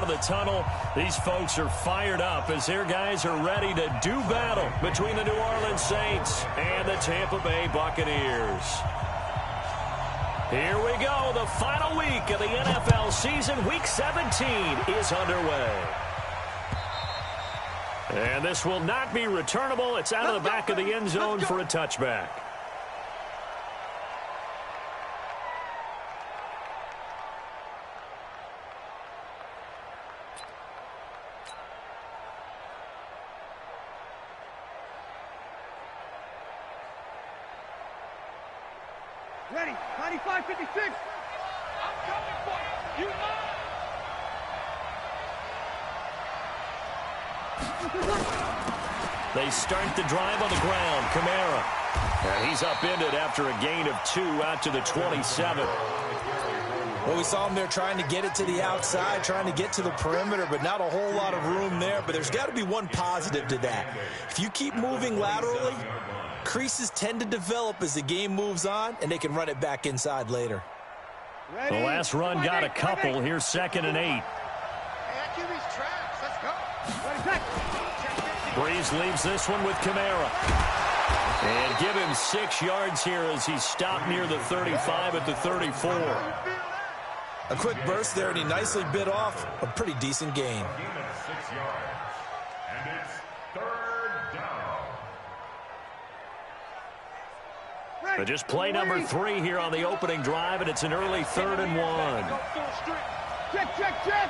out of the tunnel. These folks are fired up as their guys are ready to do battle between the New Orleans Saints and the Tampa Bay Buccaneers. Here we go. The final week of the NFL season. Week 17 is underway. And this will not be returnable. It's out of the back of the end zone for a touchback. Ready, 95, 56. I'm coming for you. You They start the drive on the ground. Kamara. And he's upended after a gain of 2 out to the 27. Well, we saw him there trying to get it to the outside, trying to get to the perimeter, but not a whole lot of room there. But there's got to be one positive to that. If you keep moving laterally, creases tend to develop as the game moves on, and they can run it back inside later. The last run got a couple. Here's 2nd and 8. Breeze leaves this one with Kamara. And give him 6 yards here as he's stopped near the 35 at the 34. A quick burst there, and he nicely bit off a pretty decent gain. But just play number 3 here on the opening drive, and it's an early 3rd and 1. Check, check, check.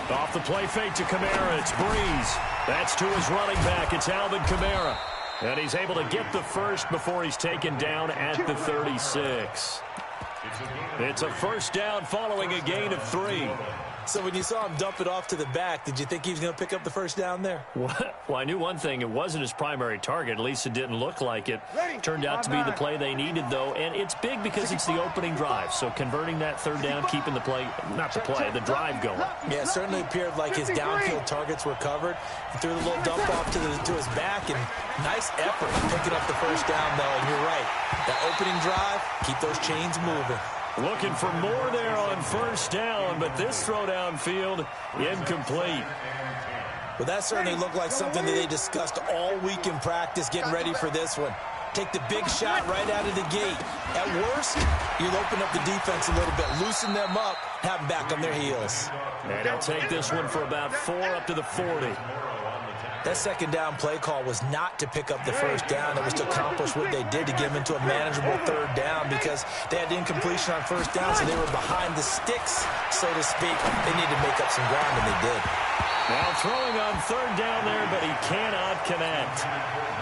Off the play fake to Kamara, it's Breeze. That's to his running back, it's Alvin Kamara. And he's able to get the first before he's taken down at the 36. It's a first down following a gain of 3. So when you saw him dump it off to the back, did you think he was going to pick up the first down there? Well, I knew one thing. It wasn't his primary target. At least it didn't look like it. Turned out to be the play they needed, though. And it's big because it's the opening drive. So converting that 3rd down, keeping the play, not the play, the drive going. Yeah, it certainly appeared like his downfield targets were covered. He threw the little dump off to his back, and nice effort picking up the first down, though. And you're right. That opening drive, keep those chains moving. Looking for more there on first down, but this throw downfield, incomplete. Well, that certainly looked like something that they discussed all week in practice, getting ready for this one. Take the big shot right out of the gate. At worst, you'll open up the defense a little bit, loosen them up, have them back on their heels. And he'll take this one for about 4 up to the 40. That 2nd down play call was not to pick up the first down. It was to accomplish what they did to get them into a manageable 3rd down because they had incompletion on first down, so they were behind the sticks, so to speak. They needed to make up some ground, and they did. Now throwing on 3rd down there, but he cannot connect.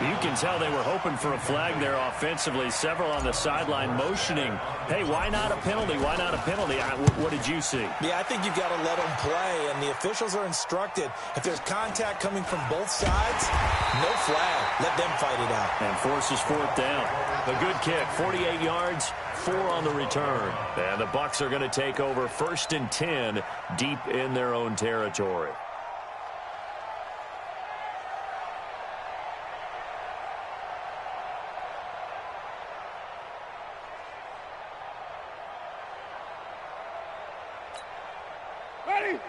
You can tell they were hoping for a flag there offensively. Several on the sideline motioning. Hey, why not a penalty? Why not a penalty? What did you see? Yeah, I think you've got to let them play, and the officials are instructed. If there's contact coming from both sides, no flag. Let them fight it out. And forces 4th down. A good kick, 48 yards, 4 on the return. And the Bucs are going to take over 1st and 10 deep in their own territory.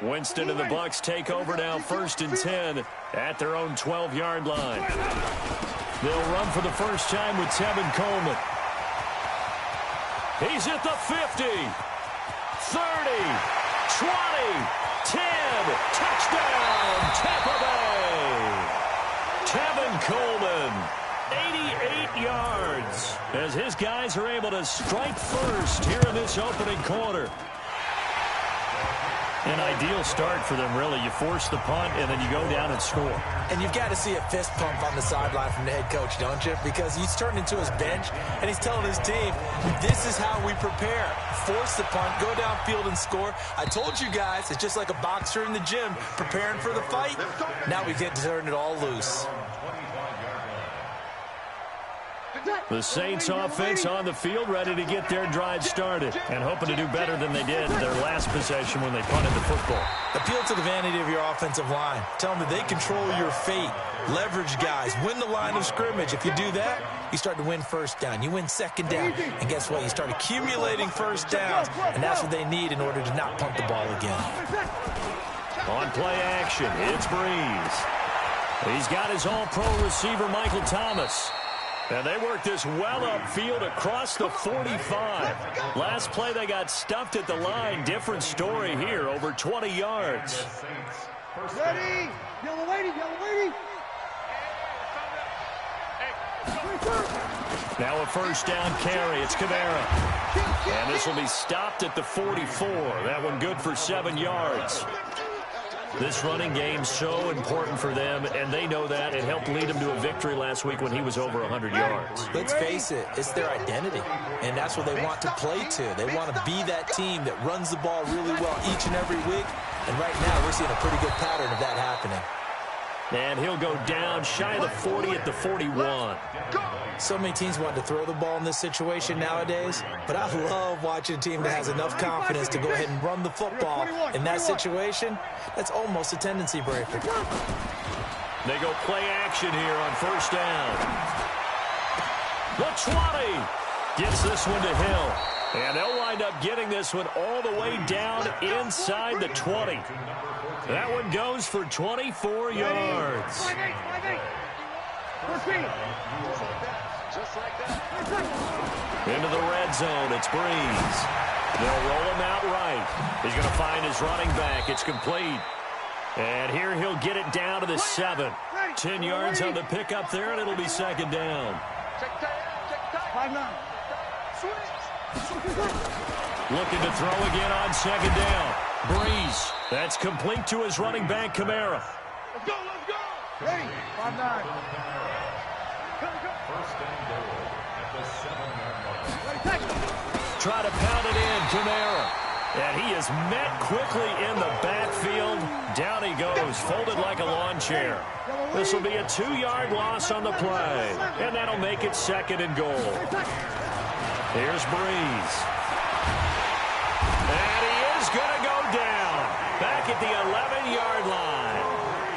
Winston and the Bucs take over now, 1st and 10 at their own 12-yard line. They'll run for the first time with Tevin Coleman. He's at the 50, 30, 20, 10, touchdown, Tampa Bay. Tevin Coleman, 88 yards, as his guys are able to strike first here in this opening quarter. An ideal start for them, really. You force the punt, and then you go down and score. And you've got to see a fist pump on the sideline from the head coach, don't you? Because he's turned into his bench, and he's telling his team, this is how we prepare. Force the punt, go downfield and score. I told you guys, it's just like a boxer in the gym preparing for the fight. Now we get to turn it all loose. The Saints offense on the field, ready to get their drive started and hoping to do better than they did in their last possession when they punted the football. Appeal to the vanity of your offensive line. Tell them that they control your fate. Leverage guys. Win the line of scrimmage. If you do that, you start to win first down. You win second down. And guess what? You start accumulating first downs. And that's what they need in order to not punt the ball again. On play action, it's Breeze. He's got his all-pro receiver, Michael Thomas. And they work this well upfield across the 45. Last play, they got stuffed at the line. Different story here, over 20 yards. Ready? Yellow lady, yellow lady. Now a first down carry. It's Kamara. And this will be stopped at the 44. That one good for 7 yards. This running game's so important for them, and they know that. It helped lead them to a victory last week when he was over 100 yards. Let's face it, it's their identity, and that's what they want to play to. They want to be that team that runs the ball really well each and every week, and right now we're seeing a pretty good pattern of that happening. And he'll go down shy of the 40 at the 41. So many teams want to throw the ball in this situation nowadays, but I love watching a team that has enough confidence to go ahead and run the football. In that situation, that's almost a tendency breaker. They go play action here on first down. The 20 gets this one to Hill. And they'll wind up getting this one all the way down inside the 20. That one goes for 24 yards. Into the red zone, it's Breeze. They'll roll him out right. He's going to find his running back. It's complete. And here he'll get it down to the 7. 10 yards on the pickup there, and it'll be second down. Looking to throw again on second down. Breeze. That's complete to his running back, Kamara. Let's go, let's go. Ready? 5-9. First and goal at the 7-yard line. Try to pound it in, Kamara. And he is met quickly in the backfield. Down he goes, folded like a lawn chair. This will be a 2-yard loss on the play. And that'll make it second and goal. Here's Breeze. And he is going to go down. Back at the 11-yard line.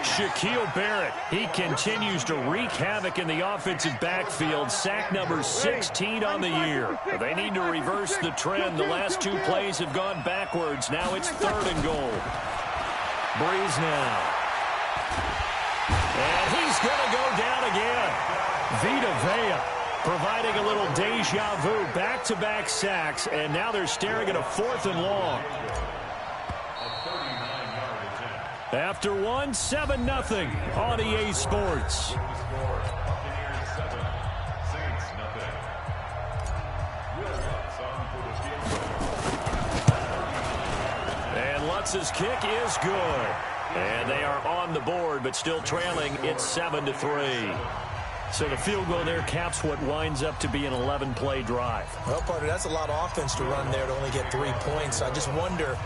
Shaquille Barrett, he continues to wreak havoc in the offensive backfield. Sack number 16 on the year. They need to reverse the trend. The last 2 plays have gone backwards. Now it's third and goal. Breeze now. And he's going to go down again. Vita Vea providing a little deja vu. Back-to-back sacks, and now they're staring at a 4th and long. After one, 7-0 on EA Sports. And Lutz's kick is good. And they are on the board, but still trailing. It's 7-3. So the field goal there caps what winds up to be an 11-play drive. Well, partner, that's a lot of offense to run there to only get 3 points. I just wonder,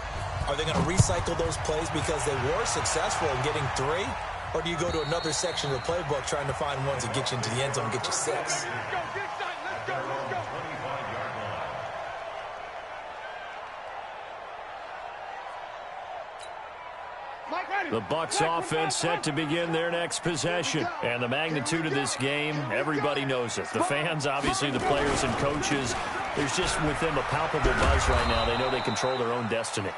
are they going to recycle those plays because they were successful in getting 3? Or do you go to another section of the playbook trying to find ones that get you into the end zone and get you 6? The Bucs offense set to begin their next possession. And the magnitude of this game, everybody knows it. The fans, obviously the players and coaches, there's just with them a palpable buzz right now. They know they control their own destiny.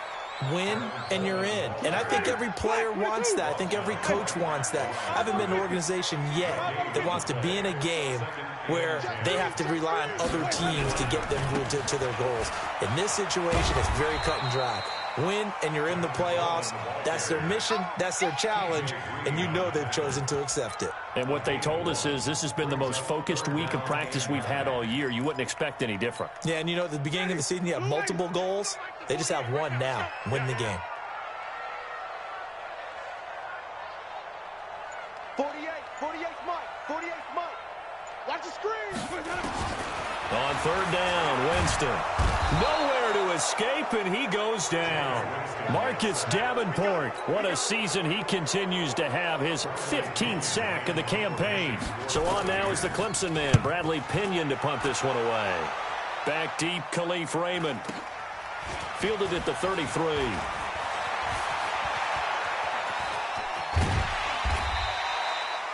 Win and you're in. And I think every player wants that. I think every coach wants that. I haven't been an organization yet that wants to be in a game where they have to rely on other teams to get them to their goals. In this situation, it's very cut and dry. Win and you're in the playoffs. That's their mission. That's their challenge. And you know they've chosen to accept it. And what they told us is this has been the most focused week of practice we've had all year. You wouldn't expect any different. Yeah, and you know, at the beginning of the season, you have multiple goals. They just have one now. Win the game. 48 Mike. 48 Mike. Watch the screen. On third down, Winston. Nowhere to escape, and he goes down. Marcus Davenport, what a season he continues to have. His 15th sack of the campaign. So on now is the Clemson man, Bradley Pinion, to punt this one away. Back deep, Khalif Raymond. Fielded at the 33.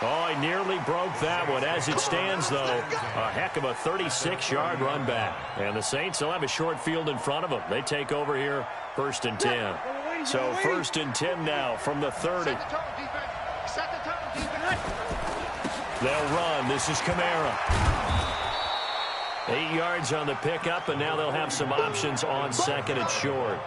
Oh, he nearly broke that one. As it stands, though, a heck of a 36-yard run back. And the Saints will have a short field in front of them. They take over here, 1st and 10. So 1st and 10 now from the 30. They'll run. This is Kamara. 8 yards on the pickup, and now they'll have some options on 2nd and short.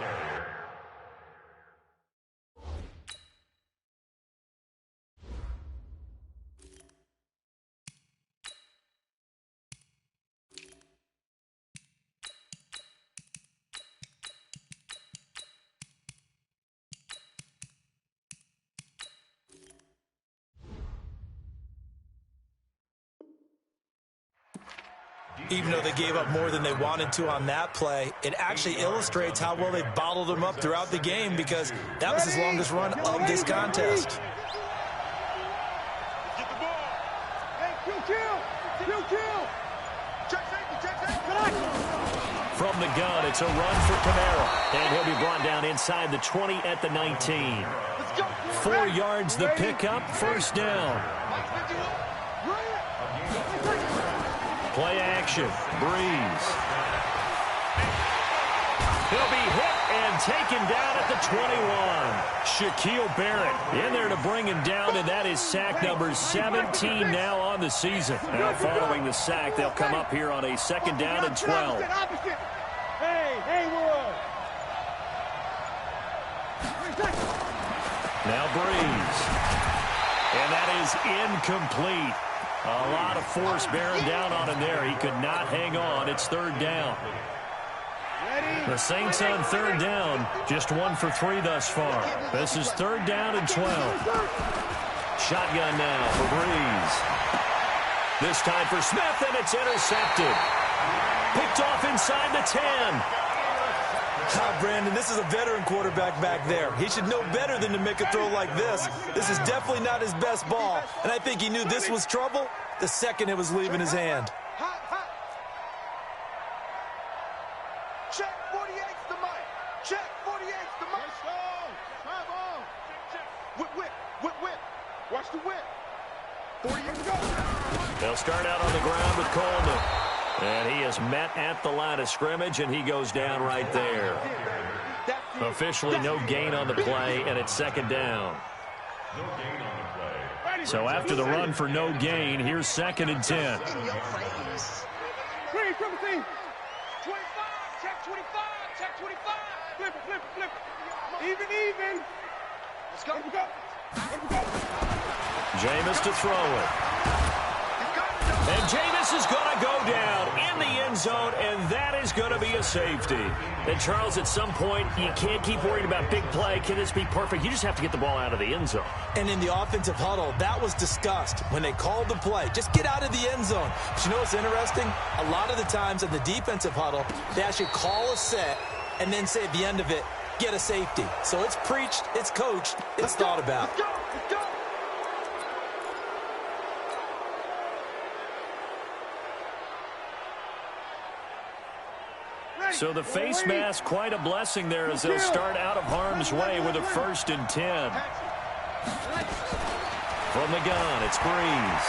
Even though they gave up more than they wanted to on that play, it actually illustrates how well they bottled them up throughout the game, because that was his longest run of this contest. Get the ball. Hey, kill. Check safety. From the gun, it's a run for Kamara. And he'll be brought down inside the 20 at the 19. 4 yards the pickup, 1st down. Play action. Breeze. He'll be hit and taken down at the 21. Shaquille Barrett in there to bring him down, and that is sack number 17 now on the season. Now following the sack, they'll come up here on a 2nd down and 12. Now Breeze. And that is incomplete. A lot of force bearing down on him there. He could not hang on. It's 3rd down. The Saints on 3rd down, just 1 for 3 thus far. This is 3rd down and 12. Shotgun now for Breeze. This time for Smith, and it's intercepted. Picked off inside the 10. Brandon, this is a veteran quarterback back there. He should know better than to make a throw like this. This is definitely not his best ball, and I think he knew this was trouble the second it was leaving his hand. Check 48's the mic. Check 48's the mic. Come on. Whip. Watch the whip. 48 to go. They'll start out on the ground with Coleman. And he is met at the line of scrimmage, and he goes down right there. Officially no gain on the play, and it's 2nd down. So after the run for no gain, here's 2nd and 10. 25, check 25. Flip it. Even. Let's go. Jameis to throw it. And Jameis is going to go down in the end zone, and that is going to be a safety. And, Charles, at some point, you can't keep worrying about big play. Can this be perfect? You just have to get the ball out of the end zone. And in the offensive huddle, that was discussed when they called the play. Just get out of the end zone. But you know what's interesting? A lot of the times in the defensive huddle, they actually call a set and then say at the end of it, get a safety. So it's preached, it's coached, it's thought about. Let's go. So the face mask, quite a blessing there as they'll start out of harm's way with a 1st and 10. From the gun, it's Breeze.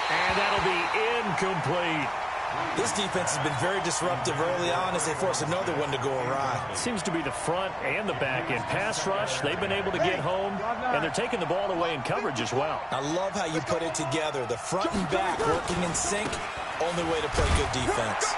And that'll be incomplete. This defense has been very disruptive early on as they force another one to go awry. It seems to be the front and the back end. Pass rush, they've been able to get home, and they're taking the ball away in coverage as well. I love how you put it together. The front and back working in sync. Only way to play good defense.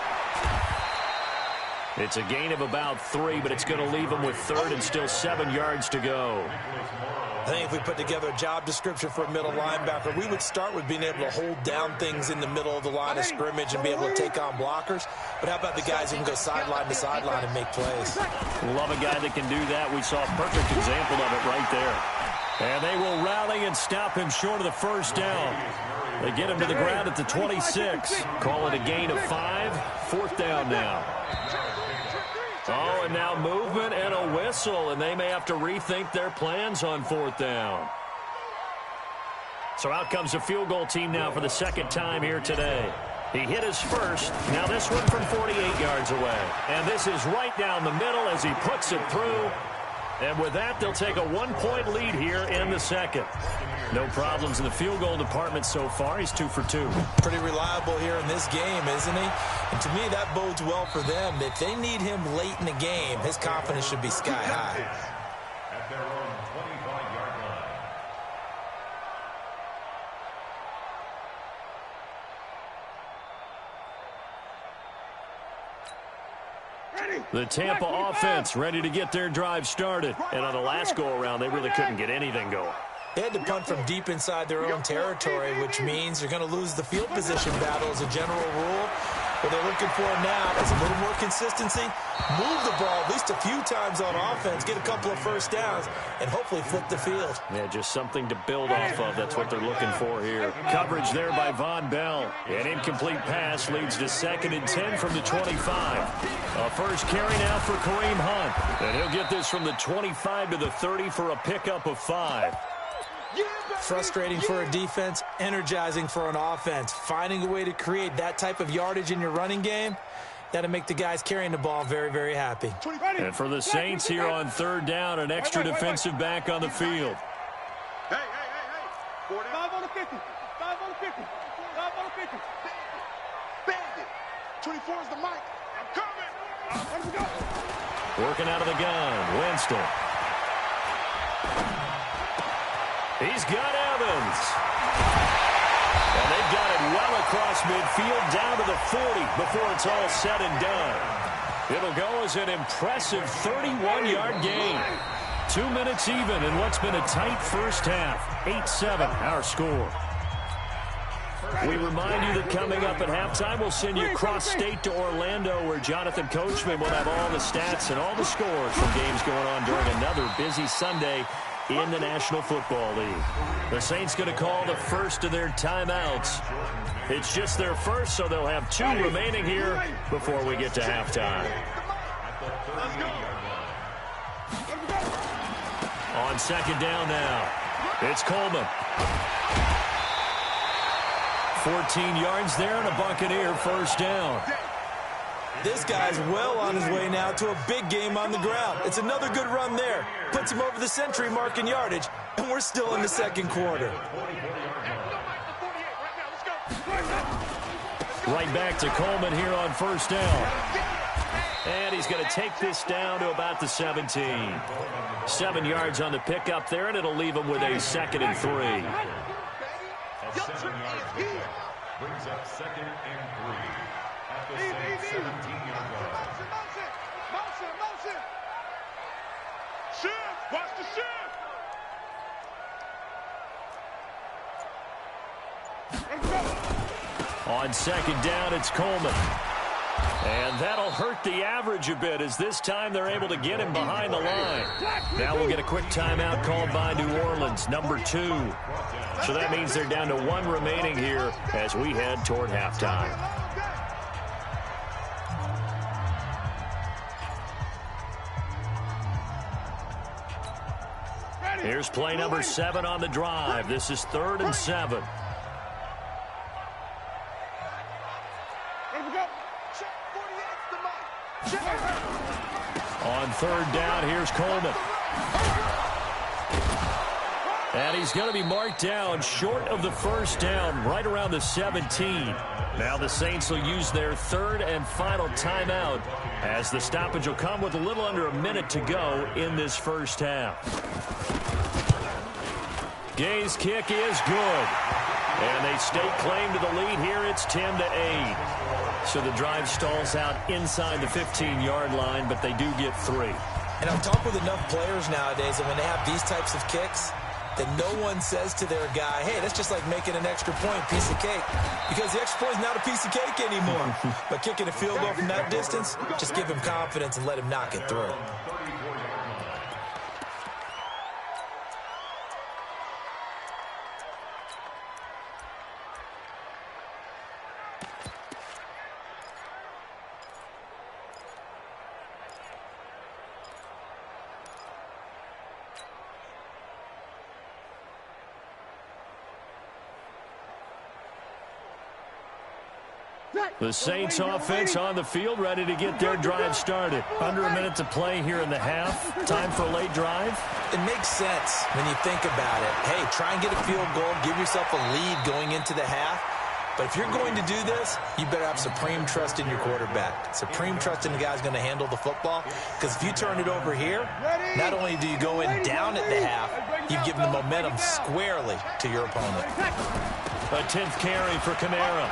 It's a gain of about 3, but it's going to leave them with 3rd and still 7 yards to go. I think if we put together a job description for a middle linebacker, we would start with being able to hold down things in the middle of the line of scrimmage and be able to take on blockers. But how about the guys who can go sideline to sideline and make plays? Love a guy that can do that. We saw a perfect example of it right there. And they will rally and stop him short of the 1st down. They get him to the ground at the 26. Call it a gain of 5. 4th down now. Oh, and now movement and a whistle, and they may have to rethink their plans on 4th down. So out comes a field goal team now for the 2nd time here today. He hit his first. Now this one from 48 yards away. And this is right down the middle as he puts it through. And with that, they'll take a 1-point lead here in the second. No problems in the field goal department so far. He's 2 for 2. Pretty reliable here in this game, isn't he? And to me, that bodes well for them. If they need him late in the game, his confidence should be sky high. At their own 25-yard line. The Tampa offense ready to get their drive started. And on the last go-around, they really couldn't get anything going. They had to punt from deep inside their own territory, which means they're going to lose the field position battle as a general rule. What they're looking for now is a little more consistency, move the ball at least a few times on offense, get a couple of first downs, and hopefully flip the field. Yeah, just something to build off of. That's what they're looking for here. Coverage there by Von Bell. An incomplete pass leads to 2nd and 10 from the 25. A first carry now for Kareem Hunt. And he'll get this from the 25 to the 30 for a pickup of 5. Frustrating for a defense, energizing for an offense. Finding a way to create that type of yardage in your running game, that'll make the guys carrying the ball very, very happy. And for the Saints here on 3rd down, an extra defensive back on the field. Hey. 5 on the 50. 5 on the 50. 5 on the 50. Bandit. 24 is the mic. I'm coming. Where do we go? Working out of the gun, Winston. He's got Evans. And they've got it well across midfield down to the 40 before it's all said and done. It'll go as an impressive 31-yard gain. 2 minutes even in what's been a tight first half. 8-7 our score. We remind you that coming up at halftime, we'll send you cross-state to Orlando, where Jonathan Coachman will have all the stats and all the scores from games going on during another busy Sunday in the National Football League. The Saints going to call the first of their timeouts. It's just their first, so they'll have 2 remaining here before we get to halftime. On 2nd down now, it's Coleman. 14 yards there and a Buccaneer first down. This guy's well on his way now to a big game on the ground. It's another good run there. Puts him over the century mark in yardage, and we're still in the second quarter. Right back to Coleman here on 1st down. And he's going to take this down to about the 17. 7 yards on the pickup there, and it'll leave him with a 2nd and 3. A 7-yard pickup brings up 2nd and 3. At the same 17-yard line. Motion. Shift. Watch the shift. On 2nd down, it's Coleman. And that'll hurt the average a bit, as this time they're able to get him behind the line. Now we'll get a quick timeout called by New Orleans, number 2. So that means they're down to 1 remaining here as we head toward halftime. Here's play number 7 on the drive. This is 3rd and 7. On 3rd down, here's Coleman. And he's going to be marked down short of the first down, right around the 17. Now the Saints will use their 3rd and final timeout, as the stoppage will come with a little under a minute to go in this first half. Gay's kick is good. And they stake claim to the lead here. It's 10-8. So the drive stalls out inside the 15-yard line, but they do get 3. And I've talked with enough players nowadays, and when they have these types of kicks, that no one says to their guy, hey, that's just like making an extra point, piece of cake. Because the extra point is not a piece of cake anymore. But kicking a field goal from that distance, just give him confidence and let him knock it through. The Saints offense on the field, ready to get their drive started. Under a minute to play here in the half. Time for a late drive. It makes sense when you think about it. Hey, try and get a field goal, give yourself a lead going into the half. But if you're going to do this, you better have supreme trust in your quarterback. Supreme trust in the guy's going to handle the football. Because if you turn it over here, not only do you go in down at the half, you've given the momentum squarely to your opponent. A 10th carry for Kamara.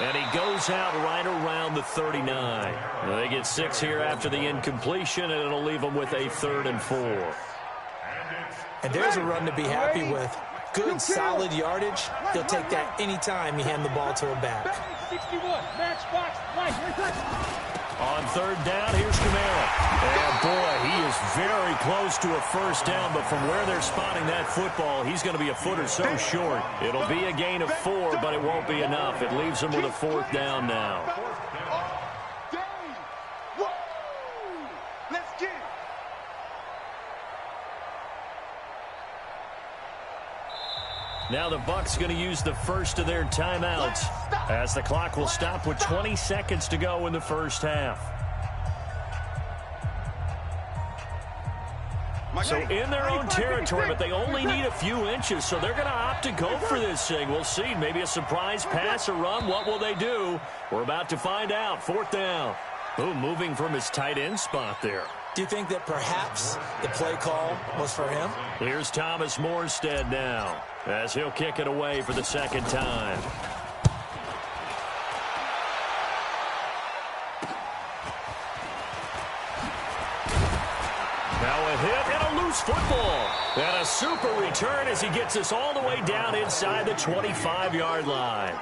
And he goes out right around the 39. They get 6 here after the incompletion, and it'll leave them with a 3rd and 4. And there's a run to be happy with. Good, solid yardage. He'll take that anytime you hand the ball to a back. On 3rd down, here's Kamara. And, boy, he is very close to a first down, but from where they're spotting that football, he's going to be a foot or so short. It'll be a gain of 4, but it won't be enough. It leaves him with a 4th down now. Let's get it. Now the Bucs going to use the first of their timeouts as the clock will stop with 20 seconds to go in the first half. So in their own territory, but they only need a few inches, so they're going to opt to go for this thing. We'll see. Maybe a surprise pass or run. What will they do? We're about to find out. 4th down. Boom, moving from his tight end spot there. Do you think that perhaps the play call was for him? Here's Thomas Morstead now as he'll kick it away for the 2nd time. Now a hit and a loose football. And a super return as he gets us all the way down inside the 25-yard line.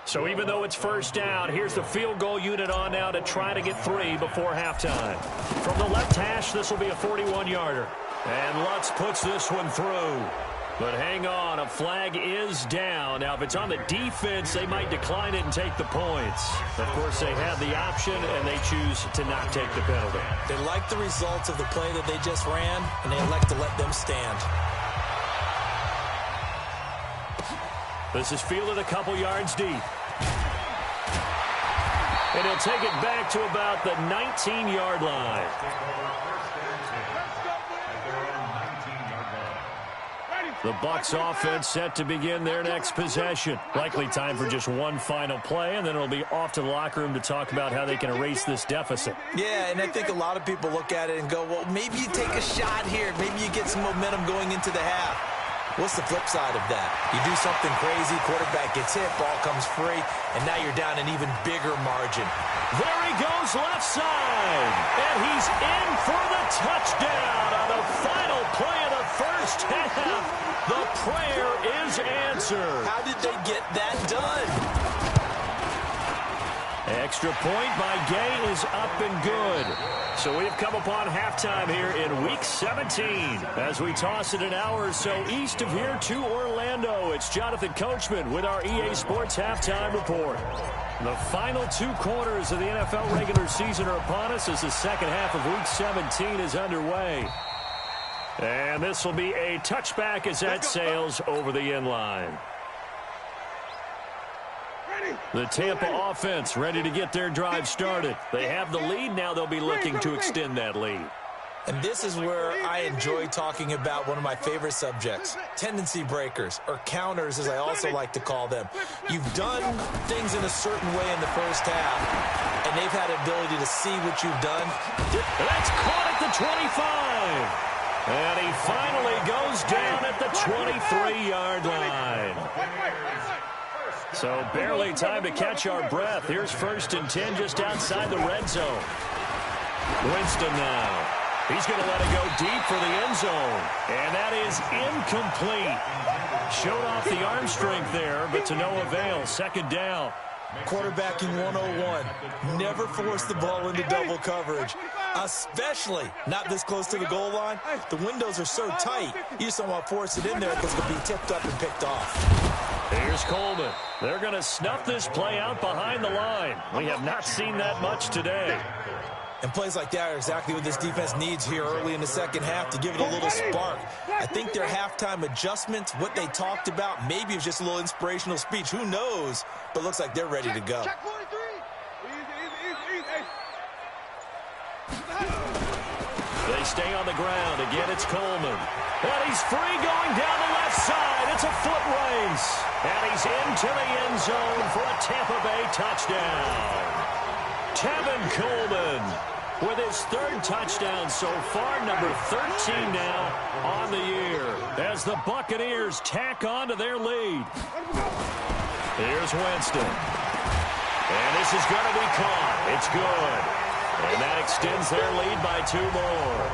So even though it's first down, here's the field goal unit on now to try to get 3 before halftime. From the left hash, this will be a 41-yarder. And Lutz puts this one through. But hang on, a flag is down. Now, if it's on the defense, they might decline it and take the points. Of course, they have the option, and they choose to not take the penalty. They like the results of the play that they just ran, and they elect to let them stand. This is fielded a couple yards deep. And he'll take it back to about the 19-yard line. The Bucs offense set to begin their next possession. Likely time for just one final play, and then it'll be off to the locker room to talk about how they can erase this deficit. Yeah, and I think a lot of people look at it and go, well, maybe you take a shot here. Maybe you get some momentum going into the half. What's the flip side of that? You do something crazy, quarterback gets hit, ball comes free, and now you're down an even bigger margin. There he goes left side, and he's in for the touchdown on the final play of the first half. The prayer is answered. How did they get that done? Extra point by Gay is up and good. So we have come upon halftime here in Week 17. As we toss it an hour or so east of here to Orlando, it's Jonathan Coachman with our EA Sports Halftime Report. The final 2 quarters of the NFL regular season are upon us as the second half of Week 17 is underway. And this will be a touchback as that sails over the end line. The Tampa offense ready to get their drive started. They have the lead. Now they'll be looking to extend that lead. And this is where I enjoy talking about one of my favorite subjects, tendency breakers, or counters as I also like to call them. You've done things in a certain way in the first half, and they've had the ability to see what you've done. That's caught at the 25. And he finally goes down at the 23-yard line. So barely time to catch our breath. Here's 1st and 10 just outside the red zone. Winston now. He's going to let it go deep for the end zone. And that is incomplete. Showed off the arm strength there, but to no avail. 2nd down. Quarterbacking 101. Never force the ball into double coverage, especially not this close to the goal line. The windows are so tight, you just don't want to force it in there because it'll be tipped up and picked off. Here's Coleman. They're going to snuff this play out behind the line. We have not seen that much today. And plays like that are exactly what this defense needs here early in the second half to give it a little spark. I think their halftime adjustments, what they talked about, maybe it was just a little inspirational speech. Who knows? But looks like they're ready to go. They stay on the ground. Again, it's Coleman. And he's free going down the left side. It's a foot race. And he's into the end zone for a Tampa Bay touchdown. Tevin Coleman with his third touchdown so far, number 13 now on the year, as the Buccaneers tack on to their lead. Here's Winston. And this is going to be caught. It's good. And that extends their lead by 2 more.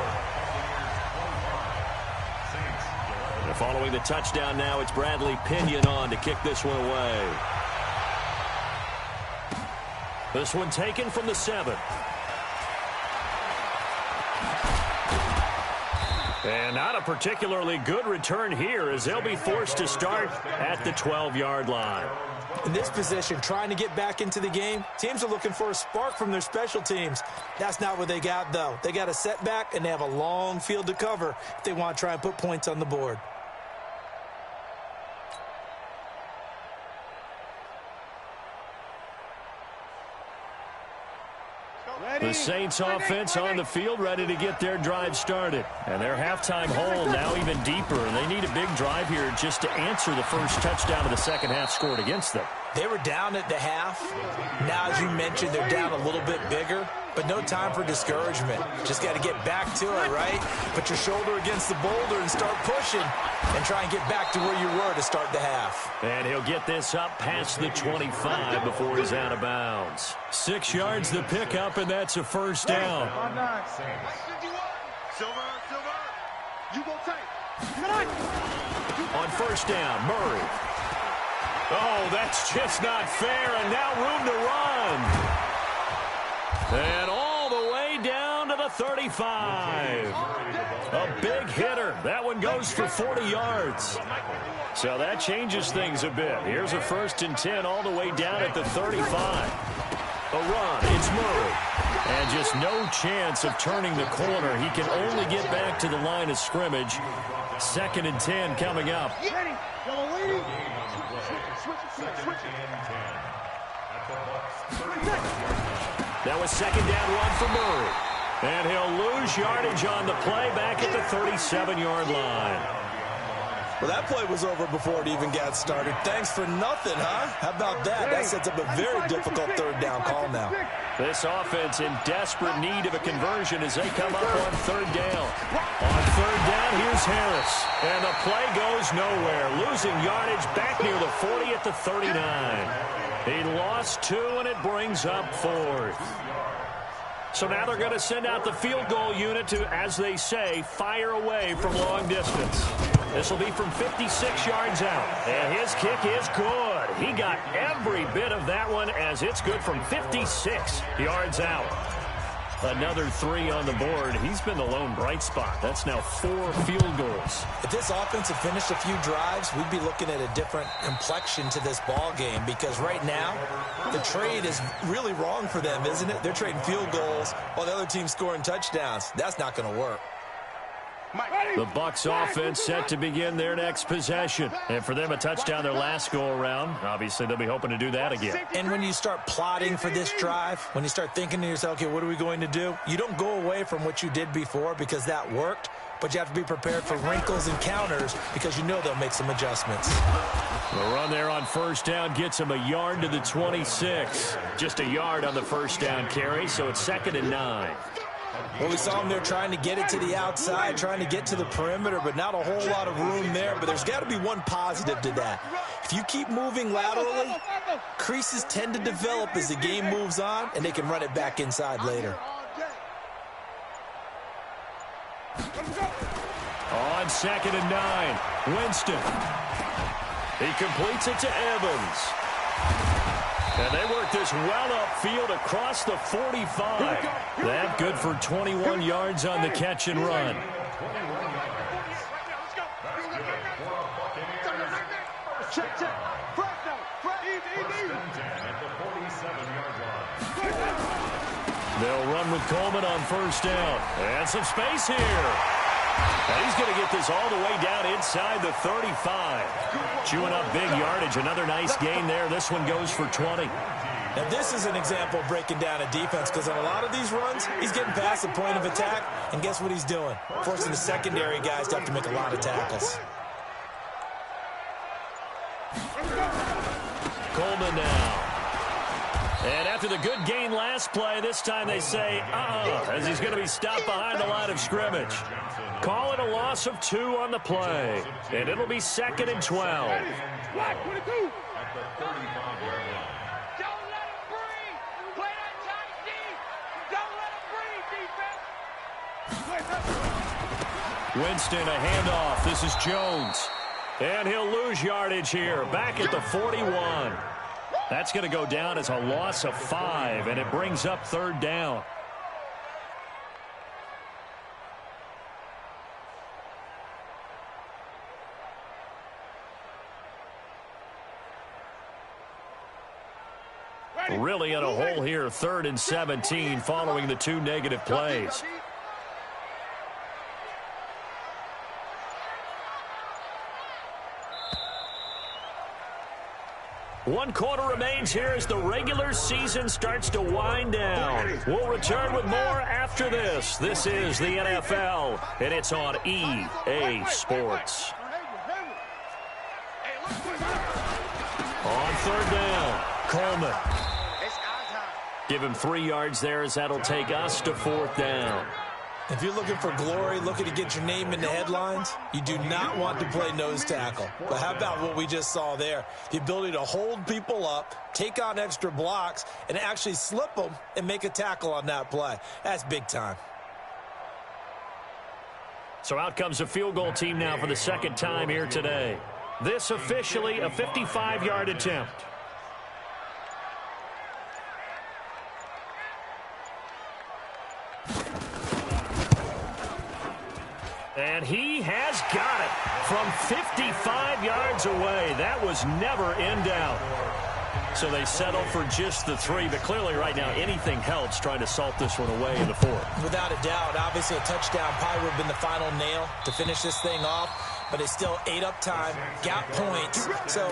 And following the touchdown now, it's Bradley Pinion on to kick this one away. This one taken from the 7. And not a particularly good return here, as they'll be forced to start at the 12-yard line. In this position, trying to get back into the game, teams are looking for a spark from their special teams. That's not what they got, though. They got a setback, and they have a long field to cover if they want to try and put points on the board. The Saints offense on the field, ready to get their drive started. And their halftime hole now even deeper. And they need a big drive here just to answer the first touchdown of the second half scored against them. They were down at the half. Now, as you mentioned, they're down a little bit bigger. But no time for discouragement. Just got to get back to it, right? Put your shoulder against the boulder and start pushing. And try and get back to where you were to start the half. And he'll get this up past the 25 before he's out of bounds. 6 yards the pickup, and that's a first down. On first down, Murray. Oh, that's just not fair, and now room to run. And all the way down to the 35. A big hitter. That one goes for 40 yards. So that changes things a bit. Here's a 1st and 10 all the way down at the 35. A run. It's Murray. And just no chance of turning the corner. He can only get back to the line of scrimmage. 2nd and 10 coming up. That was 2nd down run for Murray. And he'll lose yardage on the play back at the 37-yard line. Well, that play was over before it even got started. Thanks for nothing, huh? How about that? That sets up a very difficult 3rd down call now. This offense in desperate need of a conversion as they come up on 3rd down. On 3rd down, here's Harris. And the play goes nowhere. Losing yardage back near the 40 at the 39. He lost 2, and it brings up 4th. So now they're going to send out the field goal unit to, as they say, fire away from long distance. This will be from 56 yards out. And his kick is good. He got every bit of that one as it's good from 56 yards out. Another 3 on the board. He's been the lone bright spot. That's now 4 field goals. If this offense had finished a few drives, we'd be looking at a different complexion to this ball game, because right now, the trade is really wrong for them, isn't it? They're trading field goals while the other team's scoring touchdowns. That's not going to work. The Bucs offense set to begin their next possession. And for them, a touchdown their last go-around. Obviously, they'll be hoping to do that again. And when you start plotting for this drive, when you start thinking to yourself, okay, what are we going to do? You don't go away from what you did before because that worked, but you have to be prepared for wrinkles and counters because you know they'll make some adjustments. The run there on 1st down gets him a yard to the 26. Just a yard on the 1st down carry, so it's 2nd and 9. Well, we saw them there trying to get it to the outside, trying to get to the perimeter, but not a whole lot of room there. But there's got to be one positive to that. If you keep moving laterally, creases tend to develop as the game moves on, and they can run it back inside later. On 2nd and 9, Winston. He completes it to Evans. And they work this well upfield across the 45. That good for 21 yards on the catch and run. They'll run with Coleman on first down. And some space here. And he's going to get this all the way down inside the 35. Chewing up big yardage. Another nice gain there. This one goes for 20. Now, this is an example of breaking down a defense because on a lot of these runs, he's getting past the point of attack, and guess what he's doing? Forcing the secondary guys to have to make a lot of tackles. Coleman now. And after the good gain last play, this time they say, as he's going to be stopped behind the line of scrimmage. Call it a loss of 2 on the play, and it'll be 2nd and 12. At the 35-yard line. Winston, a handoff. This is Jones. And he'll lose yardage here. Back at the 41. That's going to go down as a loss of 5, and it brings up 3rd down. Really in a hole here, 3rd and 17 following the 2 negative plays. One quarter remains here as the regular season starts to wind down. We'll return with more after this. This is the NFL, and it's on EA Sports. On 3rd down, Coleman. Give him 3 yards there as that'll take us to 4th down. If you're looking for glory, looking to get your name in the headlines, you do not want to play nose tackle. But how about what we just saw there? The ability to hold people up, take on extra blocks, and actually slip them and make a tackle on that play. That's big time. So out comes a field goal team now for the 2nd time here today. This officially a 55-yard attempt. And he has got it from 55 yards away. That was never in doubt. So they settle for just the 3, but clearly right now anything helps trying to salt this one away in the 4th. Without a doubt, obviously a touchdown probably would have been the final nail to finish this thing off, but it's still ate up time, got points. So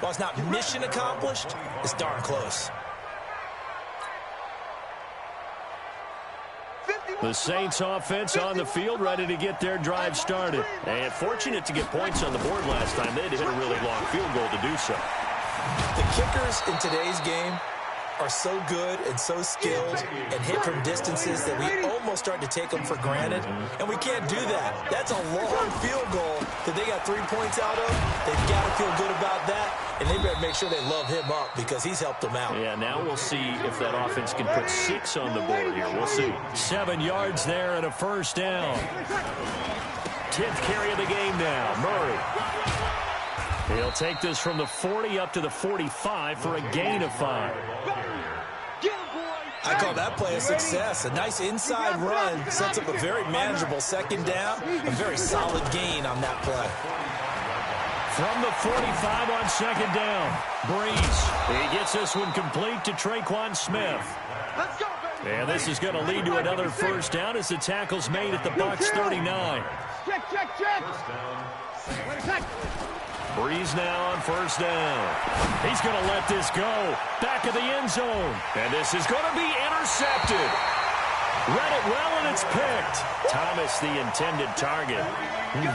while it's not mission accomplished, it's darn close. The Saints offense on the field, ready to get their drive started. And fortunate to get points on the board last time. They had to hit a really long field goal to do so. The kickers in today's game are so good and so skilled and hit from distances that we almost start to take them for granted. And we can't do that. That's a long field goal that they got 3 points out of. They've got to feel good about that. And they better make sure they love him up because he's helped them out. Yeah, now we'll see if that offense can put 6 on the board here. We'll see. 7 yards there and a 1st down. 10th carry of the game now. Murray. He'll take this from the 40 up to the 45 for a gain of 5. I call that play a success. A nice inside run sets up a very manageable 2nd down. A very solid gain on that play. From the 45 on 2nd down, Breeze. He gets this one complete to Traquan Smith. And this is going to lead to another 1st down as the tackle's made at the Bucs 39. Check. Breeze now on 1st down. He's going to let this go. Back of the end zone. And this is going to be intercepted. Read it well, and it's picked. Thomas, the intended target.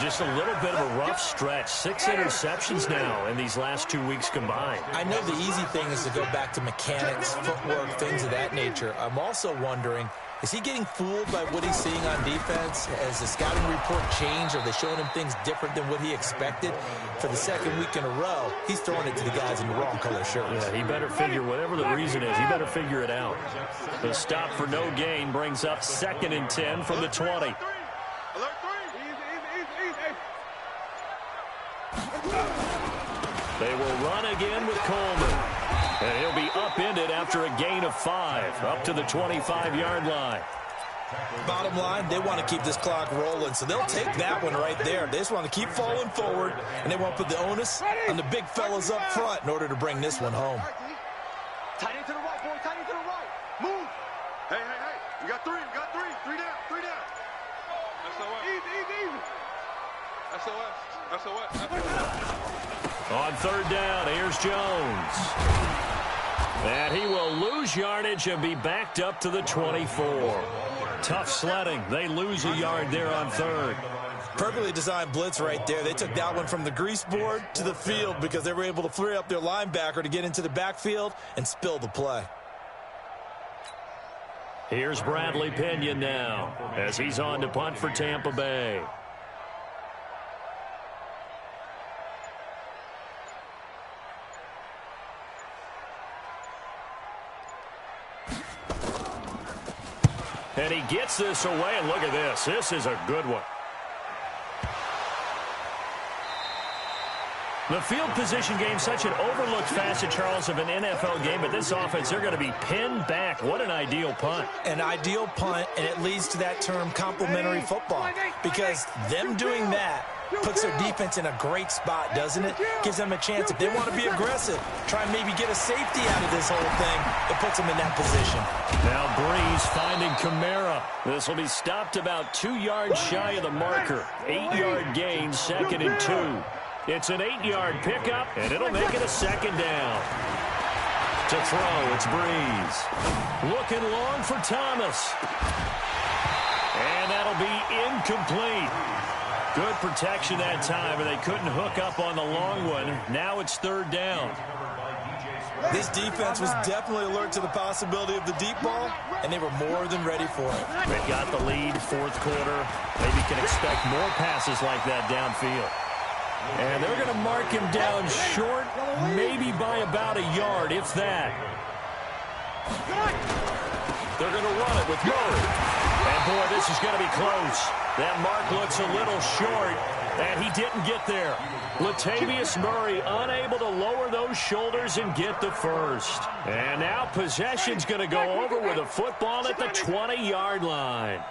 Just a little bit of a rough stretch. 6 interceptions now in these last 2 weeks combined. I know the easy thing is to go back to mechanics, footwork, things of that nature. I'm also wondering, is he getting fooled by what he's seeing on defense? Has the scouting report changed? Are they showing him things different than what he expected? For the 2nd week in a row, he's throwing it to the guys in the wrong color shirts. Yeah, he better figure, whatever the reason is, he better figure it out. The stop for no gain brings up 2nd and 10 from the 20. They will run again with Coleman. And he'll be upended after a gain of 5, up to the 25-yard line. Bottom line, they want to keep this clock rolling, so they'll take that one right there. They just want to keep falling forward, and they want to put the onus on the big fellas up front in order to bring this one home. Tight end to the right, boy. Tight end to the right. Move. Hey. We got three. We got three. Three down. Three down. SOS. Easy. SOS. On third down, here's Jones. And he will lose yardage and be backed up to the 24. Tough sledding. They lose a yard there on third. Perfectly designed blitz right there. They took that one from the grease board to the field because they were able to free up their linebacker to get into the backfield and spill the play. Here's Bradley Pinion now as he's on to punt for Tampa Bay. And he gets this away, and look at this. This is a good one. The field position game, such an overlooked facet, Charles, of an NFL game, but this offense, they're going to be pinned back. What an ideal punt. An ideal punt, and it leads to that term complementary football, because them doing that puts their defense in a great spot, doesn't it? Gives them a chance. If they want to be aggressive, try and maybe get a safety out of this whole thing, it puts them in that position. Now Breeze finding Kamara. This will be stopped about 2 yards shy of the marker. 8-yard gain, 2nd and 2. It's an 8-yard pickup, and it'll make it a 2nd down. To throw, it's Breeze. Looking long for Thomas. And that'll be incomplete. Good protection that time, and they couldn't hook up on the long one. Now it's 3rd down. This defense was definitely alert to the possibility of the deep ball, and they were more than ready for it. They've got the lead, 4th quarter. Maybe can expect more passes like that downfield. And they're going to mark him down short, maybe by about a yard, if that. They're going to run it with Murray. And, boy, this is going to be close. That mark looks a little short, and he didn't get there. Latavius Murray unable to lower those shoulders and get the first. And now possession's going to go over with a football at the 20-yard line.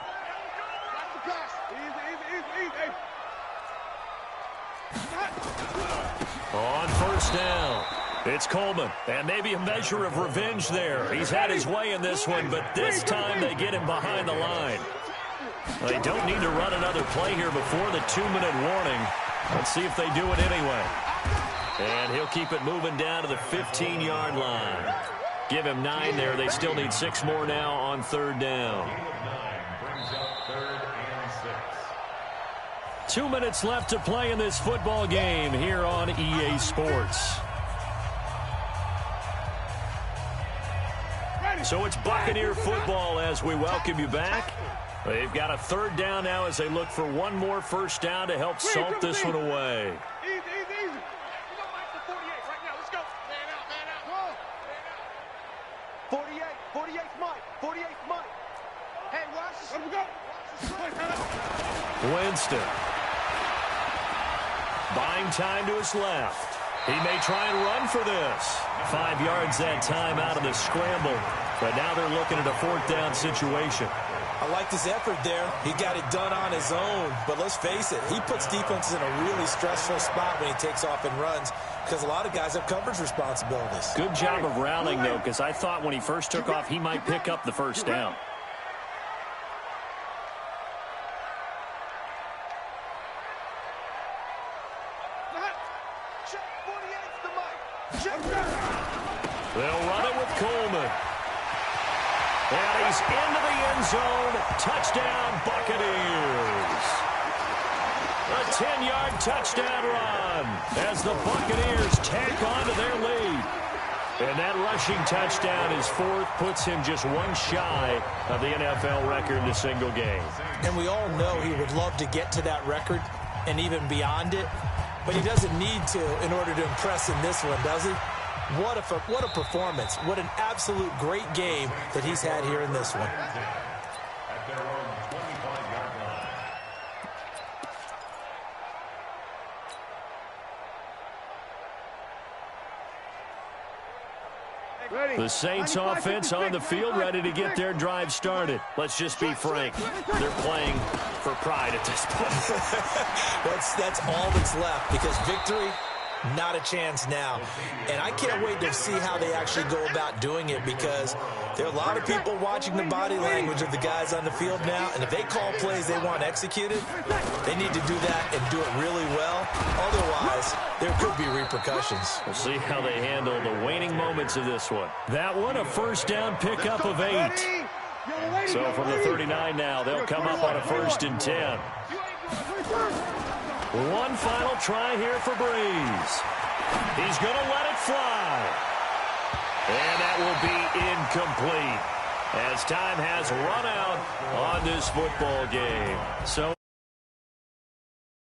On 1st down, it's Coleman, and maybe a measure of revenge there. He's had his way in this one, but this time they get him behind the line. They don't need to run another play here before the 2-minute warning. Let's see if they do it anyway. And he'll keep it moving down to the 15-yard line. Give him 9 there. They still need 6 more now on 3rd down. 2 minutes left to play in this football game here on EA Sports. So it's Buccaneer football as we welcome you back. They've got a 3rd down now as they look for one more 1st down to help salt this one away. Easy. We go back to 48 right now. Let's go. Man out. 48's Mike. 48's Mike. Hey, watch this. Let me go. Winston. Buying time to his left. He may try and run for this. 5 yards that time out of the scramble. But now they're looking at a 4th down situation. I like his effort there. He got it done on his own. But let's face it, he puts defenses in a really stressful spot when he takes off and runs because a lot of guys have coverage responsibilities. Good job of rallying, though, because I thought when he first took off, he might pick up the 1st down. They'll run it with Coleman. And he's into the end zone. Touchdown, Buccaneers. A 10-yard touchdown run as the Buccaneers tack on to their lead. And that rushing touchdown is 4th, puts him just 1 shy of the NFL record in a single game. And we all know he would love to get to that record and even beyond it, but he doesn't need to in order to impress in this one, does he? What a performance. What an absolute great game that he's had here in this one. At their own 25-yard line. Ready. The Saints offense on the field, ready to get their drive started. Let's just be frank. They're playing for pride at this point. That's all that's left because victory Not a chance now. And I can't wait to see how they actually go about doing it, because there are a lot of people watching the body language of the guys on the field now, and if they call plays they want executed, they need to do that and do it really well. Otherwise, there could be repercussions. We'll see how they handle the waning moments of this one. That one, a first down pickup of 8. So from the 39 now, they'll come up on a 1st and 10. One final try here for Breeze. He's going to let it fly. And that will be incomplete, as time has run out on this football game. So